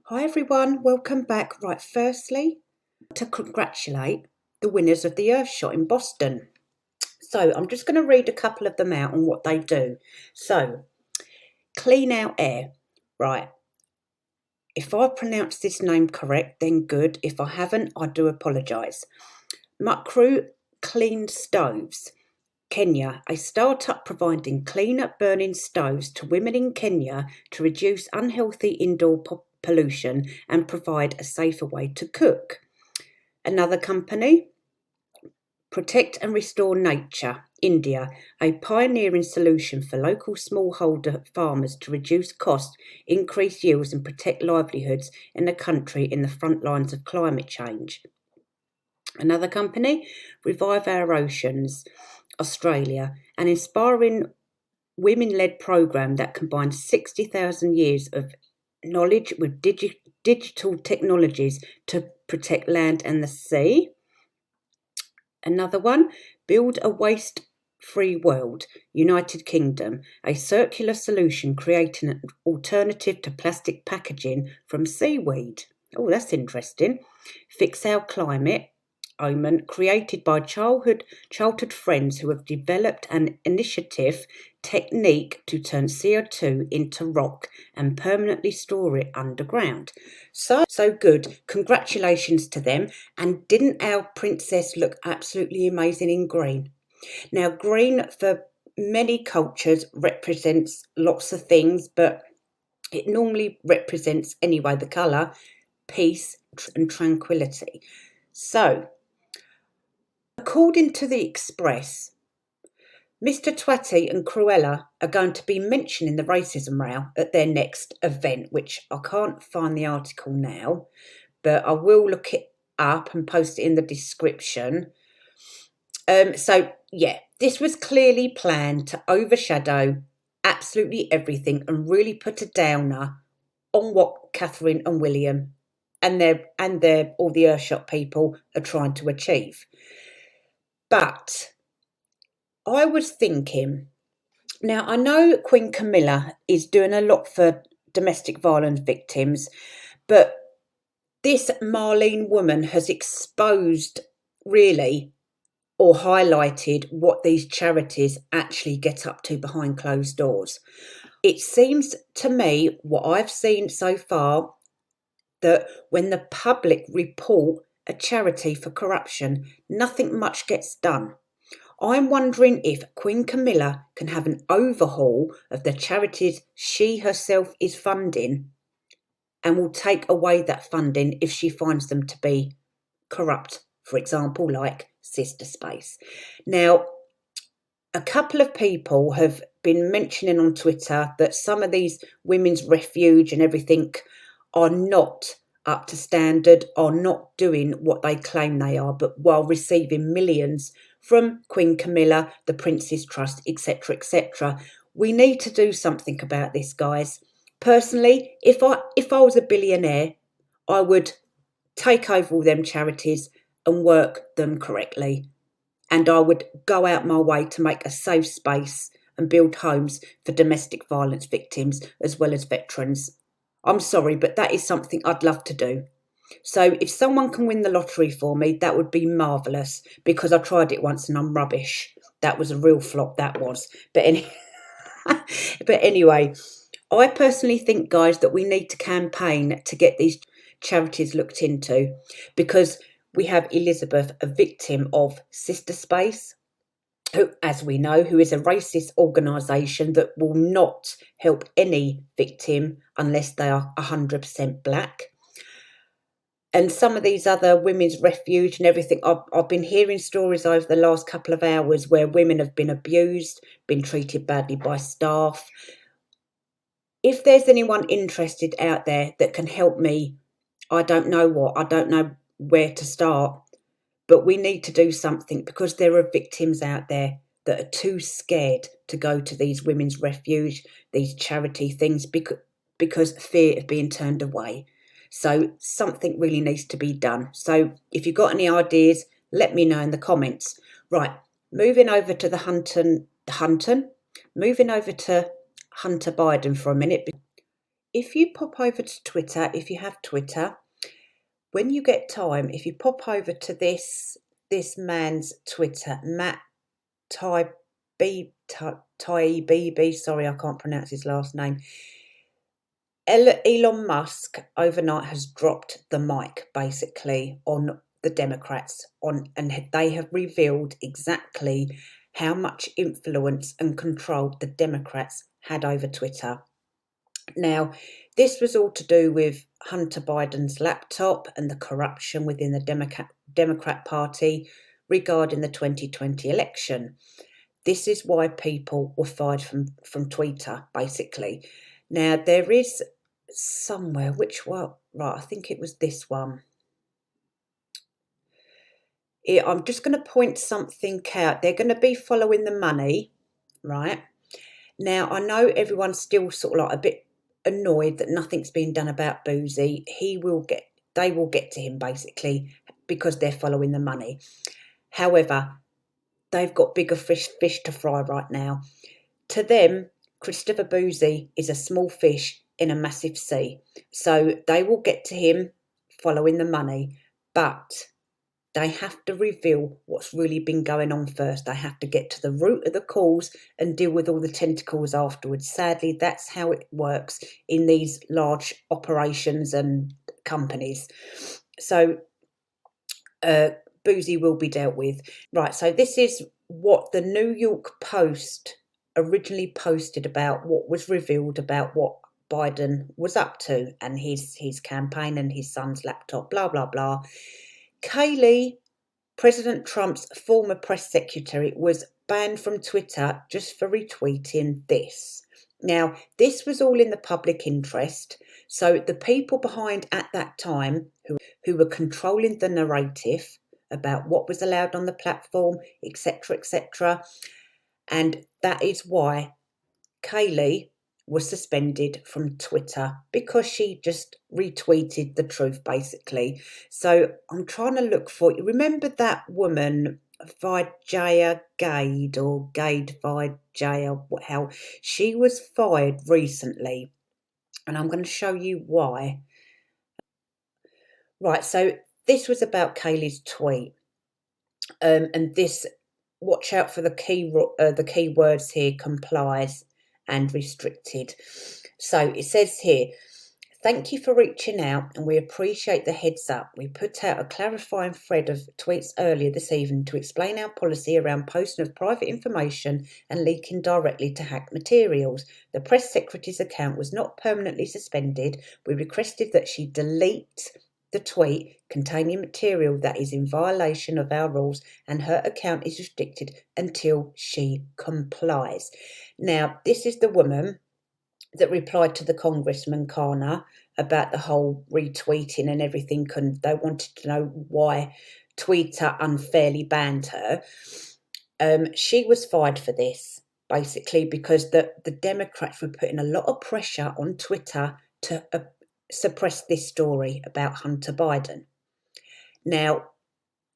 Hi everyone, welcome back. Right, firstly, to congratulate the winners of the EarthShot in Boston. So I'm just going to read a couple of them out on what they do. So, clean out air. Right, if I pronounce this name correct, then good. If I haven't, I do apologise. Mukru Clean Stoves. Kenya, a startup providing cleaner burning stoves to women in Kenya to reduce unhealthy indoor pollution and provide a safer way to cook. Another company, Protect and Restore Nature, India, a pioneering solution for local smallholder farmers to reduce costs, increase yields and protect livelihoods in a country in the front lines of climate change. Another company, Revive Our Oceans, Australia, an inspiring women-led program that combines 60,000 years of knowledge with digital technologies to protect land and the sea. Another one, Build a Waste-Free World, United Kingdom, a circular solution creating an alternative to plastic packaging from seaweed. Oh, that's interesting. Fix Our Climate, Omen, created by childhood friends who have developed an initiative technique to turn CO2 into rock and permanently store it underground. So good. Congratulations to them. And didn't our princess look absolutely amazing in green? Now, green for many cultures represents lots of things, but it normally represents, anyway, the colour, peace and tranquility. So, according to the Express, Mr. Twatty and Cruella are going to be mentioning the racism row at their next event, which I can't find the article now, but I will look it up and post it in the description. This was clearly planned to overshadow absolutely everything and really put a downer on what Catherine and William and their all the Earthshot people are trying to achieve. But I was thinking, now I know Queen Camilla is doing a lot for domestic violence victims, but this Marlene woman has exposed really or highlighted what these charities actually get up to behind closed doors. It seems to me, what I've seen so far, that when the public report a charity for corruption, nothing much gets done. I'm wondering if Queen Camilla can have an overhaul of the charities she herself is funding and will take away that funding if she finds them to be corrupt, for example, like Sistah Space. Now, a couple of people have been mentioning on Twitter that some of these women's refuge and everything are not up to standard, are not doing what they claim they are, but while receiving millions from Queen Camilla, the Prince's Trust, etc., etc. We need to do something about this, guys. Personally, if I was a billionaire, I would take over all them charities and work them correctly. And I would go out my way to make a safe space and build homes for domestic violence victims as well as veterans. I'm sorry, but that is something I'd love to do. So if someone can win the lottery for me, that would be marvellous, because I tried it once and I'm rubbish. That was a real flop, that was. But anyway, I personally think, guys, that we need to campaign to get these charities looked into, because we have Elizabeth, a victim of Sistah Space, who, as we know, who is a racist organisation that will not help any victim unless they are 100% black. And some of these other women's refuge and everything, I've been hearing stories over the last couple of hours where women have been abused, been treated badly by staff. If there's anyone interested out there that can help me, I don't know where to start, but we need to do something, because there are victims out there that are too scared to go to these women's refuge, these charity things, because fear of being turned away. So something really needs to be done. So if you've got any ideas, let me know in the comments. Right, moving over to moving over to Hunter Biden for a minute. if you pop over to Twitter, if you have Twitter, when you get time, if you pop over to this man's Twitter, Matt Taibbi, sorry, I can't pronounce his last name. Elon Musk overnight has dropped the mic basically on the Democrats and they have revealed exactly how much influence and control the Democrats had over Twitter. Now, this was all to do with Hunter Biden's laptop and the corruption within the Democrat Party regarding the 2020 election. This is why people were fired from Twitter, basically. Now, there is somewhere, which one? Right, I think it was this one. I'm just going to point something out. They're going to be following the money, right? Now, I know everyone's still sort of like a bit annoyed that nothing's been done about Bouzy. They will get to him basically because they're following the money. However, they've got bigger fish to fry right now. To them, Christopher Bouzy is a small fish in a massive sea. So they will get to him following the money, but they have to reveal what's really been going on first. They have to get to the root of the cause and deal with all the tentacles afterwards. Sadly, that's how it works in these large operations and companies. So Bouzy will be dealt with. Right, so this is what the New York Post originally posted about what was revealed about what Biden was up to and his campaign and his son's laptop, blah, blah, blah. Kayleigh, President Trump's former press secretary, was banned from Twitter just for retweeting this. Now, this was all in the public interest. So the people behind at that time who were controlling the narrative about what was allowed on the platform, etc., and that is why Kayleigh was suspended from Twitter because she just retweeted the truth, basically. So I'm trying to look for you. Remember that woman, Vijaya Gade or Gade Vijaya, how she was fired recently, and I'm going to show you why. Right, so this was about Kayleigh's tweet, and this. Watch out for the key words here: complies and restricted. So it says here, thank you for reaching out and we appreciate the heads up. We put out a clarifying thread of tweets earlier this evening to explain our policy around posting of private information and leaking directly to hacked materials. The press secretary's account was not permanently suspended. We requested that she delete the tweet containing material that is in violation of our rules and her account is restricted until she complies. Now, this is the woman that replied to the Congressman Kana about the whole retweeting and everything, and they wanted to know why Twitter unfairly banned her. She was fired for this, basically, because the Democrats were putting a lot of pressure on Twitter to suppress this story about Hunter Biden. Now,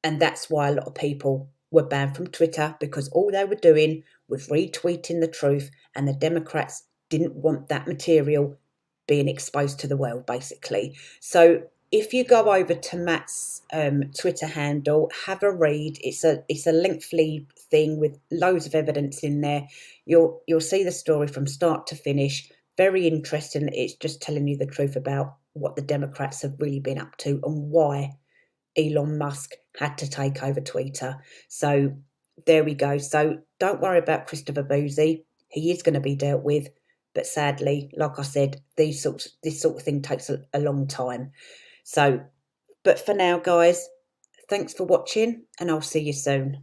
and that's why a lot of people were banned from Twitter, because all they were doing was retweeting the truth, and the Democrats didn't want that material being exposed to the world, basically. So if you go over to Matt's Twitter handle, have a read. It's a lengthy thing with loads of evidence in there. You'll see the story from start to finish. Very interesting. It's just telling you the truth about what the Democrats have really been up to and why Elon Musk had to take over Twitter. So there we go. So don't worry about Christopher Bouzy. He is going to be dealt with. But sadly, like I said, this sort of thing takes a long time. So, but for now, guys, thanks for watching and I'll see you soon.